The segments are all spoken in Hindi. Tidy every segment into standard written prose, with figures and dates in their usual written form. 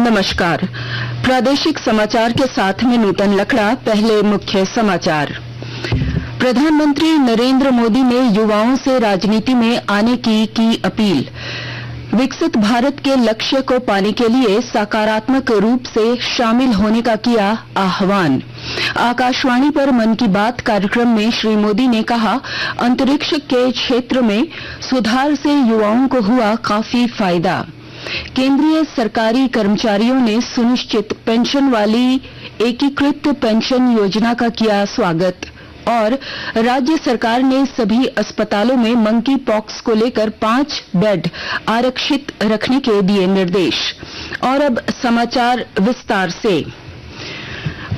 नमस्कार। प्रादेशिक समाचार के साथ में नूतन लकड़ा। पहले मुख्य समाचार। प्रधानमंत्री नरेंद्र मोदी ने युवाओं से राजनीति में आने की अपील। विकसित भारत के लक्ष्य को पाने के लिए सकारात्मक रूप से शामिल होने का किया आह्वान। आकाशवाणी पर मन की बात कार्यक्रम में श्री मोदी ने कहा, अंतरिक्ष के क्षेत्र में सुधार से युवाओं को हुआ काफी फायदा। केंद्रीय सरकारी कर्मचारियों ने सुनिश्चित पेंशन वाली एकीकृत पेंशन योजना का किया स्वागत। और राज्य सरकार ने सभी अस्पतालों में मंकी पॉक्स को लेकर 5 बेड आरक्षित रखने के दिए निर्देश। और अब समाचार विस्तार से।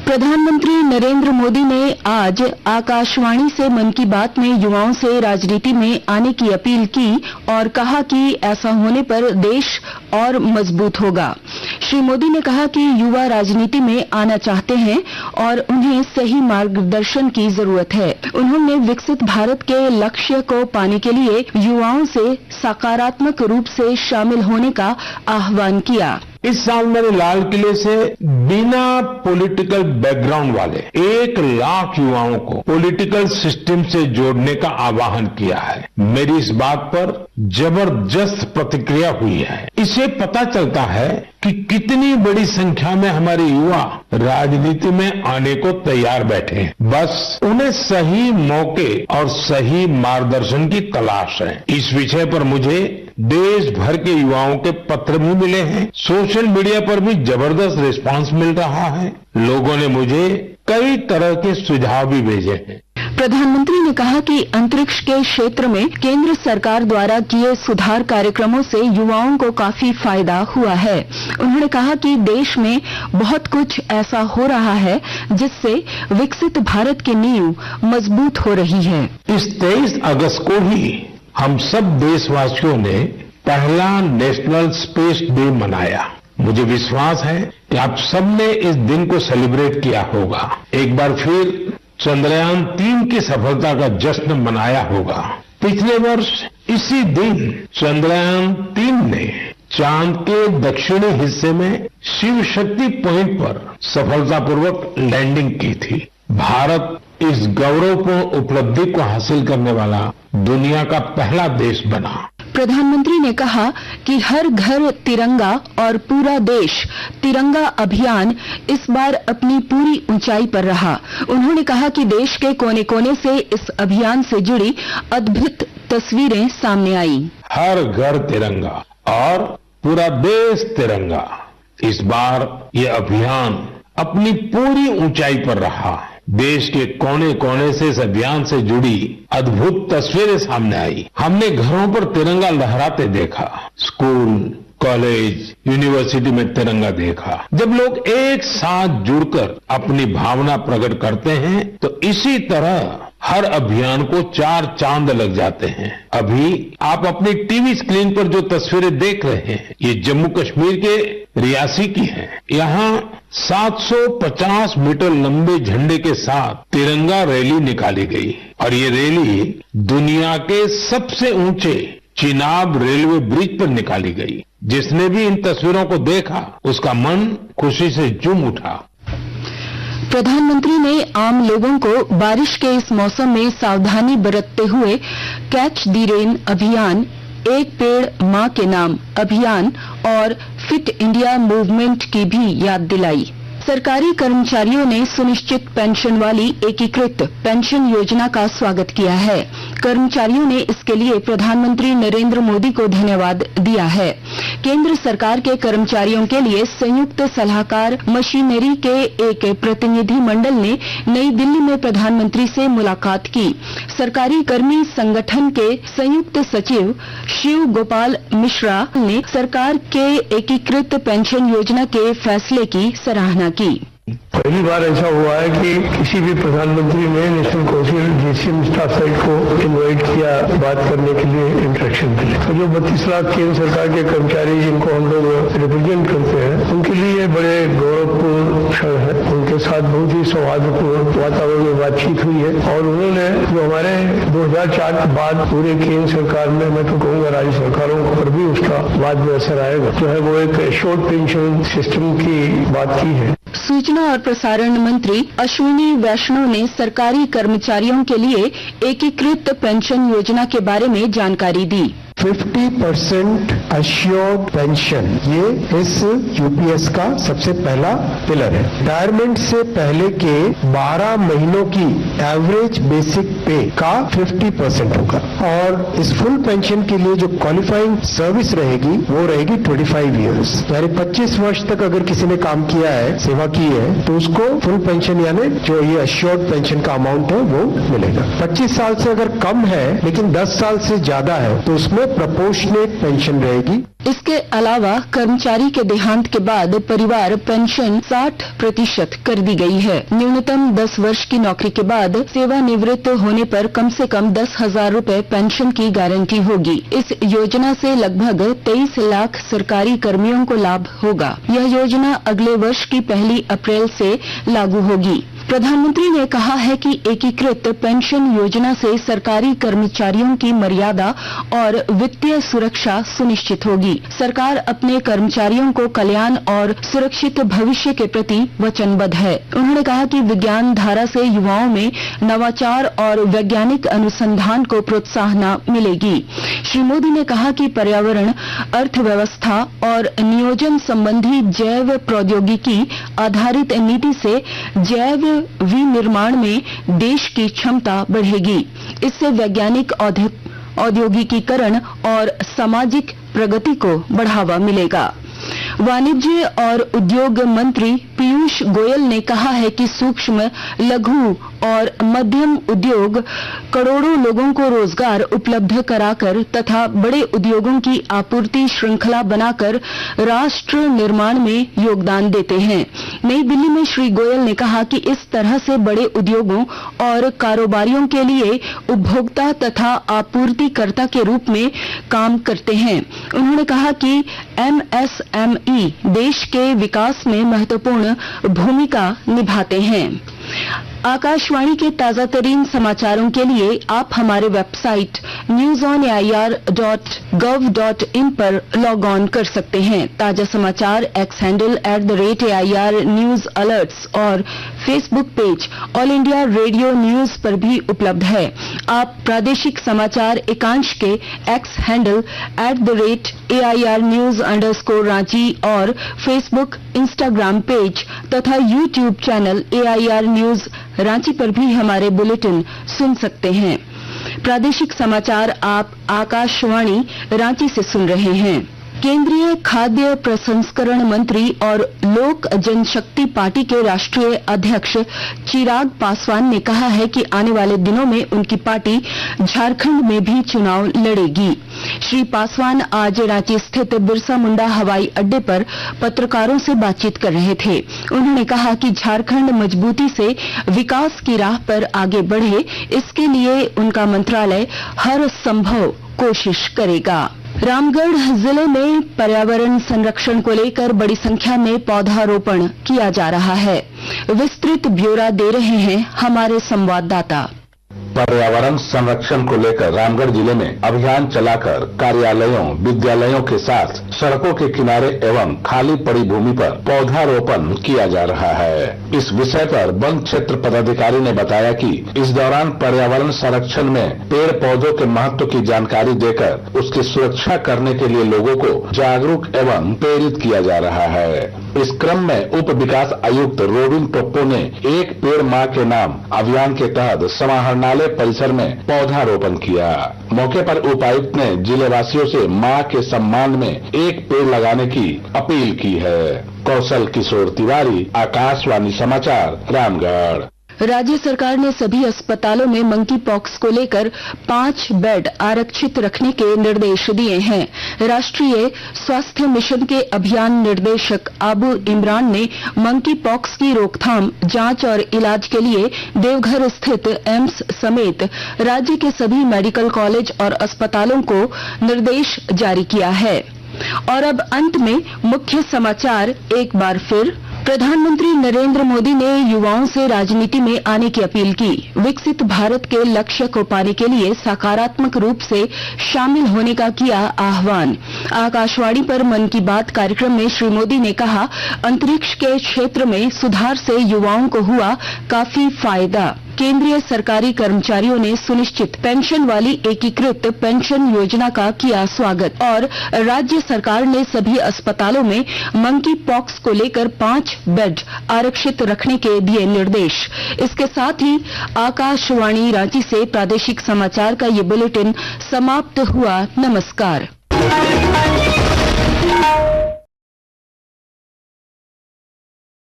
प्रधानमंत्री नरेंद्र मोदी ने आज आकाशवाणी से मन की बात में युवाओं से राजनीति में आने की अपील की और कहा कि ऐसा होने पर देश और मजबूत होगा। श्री मोदी ने कहा कि युवा राजनीति में आना चाहते हैं और उन्हें सही मार्गदर्शन की जरूरत है। उन्होंने विकसित भारत के लक्ष्य को पाने के लिए युवाओं से सकारात्मक रूप से शामिल होने का आह्वान किया। इस साल मैंने लाल किले से बिना पॉलिटिकल बैकग्राउंड वाले 1 लाख युवाओं को पॉलिटिकल सिस्टम से जोड़ने का आह्वान किया है। मेरी इस बात पर जबरदस्त प्रतिक्रिया हुई है। इससे पता चलता है कि कितनी बड़ी संख्या में हमारे युवा राजनीति में आने को तैयार बैठे हैं। बस उन्हें सही मौके और सही मार्गदर्शन की तलाश है। इस विषय पर मुझे देश भर के युवाओं के पत्र भी मिले हैं। सोशल मीडिया पर भी जबरदस्त रिस्पांस मिल रहा है। लोगों ने मुझे कई तरह के सुझाव भी भेजे हैं। प्रधानमंत्री ने कहा कि अंतरिक्ष के क्षेत्र में केंद्र सरकार द्वारा किए सुधार कार्यक्रमों से युवाओं को काफी फायदा हुआ है। उन्होंने कहा कि देश में बहुत कुछ ऐसा हो रहा है जिससे विकसित भारत की नींव मजबूत हो रही है। इस 23 अगस्त को ही हम सब देशवासियों ने पहला नेशनल स्पेस डे मनाया। मुझे विश्वास है कि आप सबने इस दिन को सेलिब्रेट किया होगा। एक बार फिर चंद्रयान 3 की सफलता का जश्न मनाया होगा। पिछले वर्ष इसी दिन चंद्रयान 3 ने चांद के दक्षिणी हिस्से में शिव शक्ति पॉइंट पर सफलतापूर्वक लैंडिंग की थी। भारत इस गौरवपूर्ण उपलब्धि को हासिल करने वाला दुनिया का पहला देश बना। प्रधानमंत्री ने कहा कि हर घर तिरंगा और पूरा देश तिरंगा अभियान इस बार अपनी पूरी ऊंचाई पर रहा। उन्होंने कहा कि देश के कोने कोने से इस अभियान से जुड़ी अद्भुत तस्वीरें सामने आई। हर घर तिरंगा और पूरा देश तिरंगा। इस बार ये अभियान अपनी पूरी ऊंचाई पर रहा। देश के कोने कोने से इस अभियान से जुड़ी अद्भुत तस्वीरें सामने आई। हमने घरों पर तिरंगा लहराते देखा, स्कूल, कॉलेज, यूनिवर्सिटी में तिरंगा देखा। जब लोग एक साथ जुड़कर अपनी भावना प्रकट करते हैं तो इसी तरह हर अभियान को 4 चांद लग जाते हैं। अभी आप अपनी टीवी स्क्रीन पर जो तस्वीरें देख रहे हैं, ये जम्मू कश्मीर के रियासी की है। यहाँ 750 मीटर लंबे झंडे के साथ तिरंगा रैली निकाली गई और ये रैली दुनिया के सबसे ऊंचे चिनाब रेलवे ब्रिज पर निकाली गई। जिसने भी इन तस्वीरों को देखा उसका मन खुशी से झूम उठा। प्रधानमंत्री ने आम लोगों को बारिश के इस मौसम में सावधानी बरतते हुए कैच द रेन अभियान, एक पेड़ मां के नाम अभियान और फिट इंडिया मूवमेंट की भी याद दिलाई। सरकारी कर्मचारियों ने सुनिश्चित पेंशन वाली एकीकृत पेंशन योजना का स्वागत किया है। कर्मचारियों ने इसके लिए प्रधानमंत्री नरेंद्र मोदी को धन्यवाद दिया है। केंद्र सरकार के कर्मचारियों के लिए संयुक्त सलाहकार मशीनरी के एक प्रतिनिधि मंडल ने नई दिल्ली में प्रधानमंत्री से मुलाकात की। सरकारी कर्मी संगठन के संयुक्त सचिव शिव गोपाल मिश्रा ने सरकार के एकीकृत पेंशन योजना के फैसले की सराहना की। पहली बार ऐसा हुआ है कि किसी भी प्रधानमंत्री ने national council GCM staff side को इनवाइट किया बात करने के लिए, इंटरेक्शन के लिए। तो जो 32 लाख केंद्र सरकार के कर्मचारी जिनको हम लोग रिप्रेजेंट करते हैं, उनके लिए बड़े गौरवपूर्ण क्षण है। उनके के साथ बहुत ही सौहार्दपूर्ण वातावरण में बातचीत हुई है और उन्होंने जो हमारे 2004 के बाद पूरे केंद्र सरकार में, मैं तो कहूँगा राज्य सरकारों पर भी उसका बाद में असर आएगा, जो है वो एक शॉर्ट पेंशन सिस्टम की बात की है। सूचना और प्रसारण मंत्री अश्विनी वैष्णव ने सरकारी कर्मचारियों के लिए एकीकृत पेंशन योजना के बारे में जानकारी दी। 50% अश्योर्ड पेंशन, ये इस यूपीएस का सबसे पहला पिलर है। रिटायरमेंट से पहले के 12 महीनों की एवरेज बेसिक पे का 50% होगा और इस फुल पेंशन के लिए जो क्वालिफाइंग सर्विस रहेगी वो रहेगी 25 इयर्स, यानी 25 वर्ष तक अगर किसी ने काम किया है, सेवा की है, तो उसको फुल पेंशन यानी जो ये अश्योर्ड पेंशन का अमाउंट है वो मिलेगा। 25 साल से अगर कम है लेकिन 10 साल से ज्यादा है तो उसमें प्रोपोर्शनेट पेंशन रहेगी। इसके अलावा कर्मचारी के देहांत के बाद परिवार पेंशन 60% कर दी गई है। न्यूनतम 10 वर्ष की नौकरी के बाद सेवानिवृत्त होने पर कम से कम 10,000 रूपए पेंशन की गारंटी होगी। इस योजना से लगभग 23 लाख सरकारी कर्मियों को लाभ होगा। यह योजना अगले वर्ष की 1 अप्रैल से लागू होगी। प्रधानमंत्री ने कहा है कि एकीकृत पेंशन योजना से सरकारी कर्मचारियों की मर्यादा और वित्तीय सुरक्षा सुनिश्चित होगी। सरकार अपने कर्मचारियों को कल्याण और सुरक्षित भविष्य के प्रति वचनबद्ध है। उन्होंने कहा कि विज्ञान धारा से युवाओं में नवाचार और वैज्ञानिक अनुसंधान को प्रोत्साहन मिलेगी। श्री मोदी ने कहा कि पर्यावरण, अर्थव्यवस्था और नियोजन संबंधी जैव प्रौद्योगिकी आधारित नीति से जैव विनिर्माण में देश की क्षमता बढ़ेगी। इससे वैज्ञानिक औद्योगिकीकरण और सामाजिक प्रगति को बढ़ावा मिलेगा। वाणिज्य और उद्योग मंत्री पीयूष गोयल ने कहा है कि सूक्ष्म, लघु और मध्यम उद्योग करोड़ों लोगों को रोजगार उपलब्ध कराकर तथा बड़े उद्योगों की आपूर्ति श्रृंखला बनाकर राष्ट्र निर्माण में योगदान देते हैं। नई दिल्ली में श्री गोयल ने कहा कि इस तरह से बड़े उद्योगों और कारोबारियों के लिए उपभोक्ता तथा आपूर्तिकर्ता के रूप में काम करते हैं। उन्होंने कहा कि एमएसएमई देश के विकास में महत्वपूर्ण भूमिका निभाते हैं। आकाशवाणी के ताजा तरीन समाचारों के लिए आप हमारे वेबसाइट newsonair.gov.in पर लॉग ऑन कर सकते हैं। ताजा समाचार X handle @AIR news alerts और Facebook page All India Radio news पर भी उपलब्ध है। आप प्रादेशिक समाचार एकांश के एक्स हैंडल @AIR News_Ranchi और फेसबुक, इंस्टाग्राम पेज तथा YouTube channel AIR news Ranchi पर भी हमारे बुलेटिन सुन सकते हैं। प्रादेशिक समाचार आप आकाशवाणी रांची से सुन रहे हैं। केंद्रीय खाद्य प्रसंस्करण मंत्री और लोक जनशक्ति पार्टी के राष्ट्रीय अध्यक्ष चिराग पासवान ने कहा है कि आने वाले दिनों में उनकी पार्टी झारखंड में भी चुनाव लड़ेगी। श्री पासवान आज रांची स्थित बिरसा मुंडा हवाई अड्डे पर पत्रकारों से बातचीत कर रहे थे। उन्होंने कहा कि झारखंड मजबूती से विकास की राह पर आगे बढ़े, इसके लिए उनका मंत्रालय हर संभव कोशिश करेगा। रामगढ़ जिले में पर्यावरण संरक्षण को लेकर बड़ी संख्या में पौधारोपण किया जा रहा है। विस्तृत ब्यौरा दे रहे हैं हमारे संवाददाता। पर्यावरण संरक्षण को लेकर रामगढ़ जिले में अभियान चलाकर कार्यालयों, विद्यालयों के साथ सड़कों के किनारे एवं खाली पड़ी भूमि पर पौधारोपण किया जा रहा है। इस विषय पर वन क्षेत्र पदाधिकारी ने बताया कि इस दौरान पर्यावरण संरक्षण में पेड़ पौधों के महत्व की जानकारी देकर उसकी सुरक्षा करने के लिए लोगों को जागरूक एवं प्रेरित किया जा रहा है। इस क्रम में उप विकास आयुक्त रोबिन टोप्पो ने एक पेड़ माँ के नाम अभियान के तहत समाहरणालय परिसर में पौधारोपण किया। मौके पर उपायुक्त ने जिले वासियों से माँ के सम्मान में एक पेड़ लगाने की अपील की है। कौशल किशोर तिवारी, आकाशवाणी समाचार, रामगढ़। राज्य सरकार ने सभी अस्पतालों में मंकी पॉक्स को लेकर 5 बेड आरक्षित रखने के निर्देश दिए हैं। राष्ट्रीय स्वास्थ्य मिशन के अभियान निदेशक आबू इमरान ने मंकी पॉक्स की रोकथाम, जांच और इलाज के लिए देवघर स्थित एम्स समेत राज्य के सभी मेडिकल कॉलेज और अस्पतालों को निर्देश जारी किया है। और अब अंत में मुख्य समाचार एक बार फिर। प्रधानमंत्री नरेंद्र मोदी ने युवाओं से राजनीति में आने की अपील की। विकसित भारत के लक्ष्य को पाने के लिए सकारात्मक रूप से शामिल होने का किया आह्वान। आकाशवाणी पर मन की बात कार्यक्रम में श्री मोदी ने कहा, अंतरिक्ष के क्षेत्र में सुधार से युवाओं को हुआ काफी फायदा। केंद्रीय सरकारी कर्मचारियों ने सुनिश्चित पेंशन वाली एकीकृत पेंशन योजना का किया स्वागत और राज्य सरकार ने सभी अस्पतालों में मंकी पॉक्स को लेकर 5 बेड आरक्षित रखने के दिए निर्देश। इसके साथ ही आकाशवाणी रांची से प्रादेशिक समाचार का ये बुलेटिन समाप्त हुआ। नमस्कार।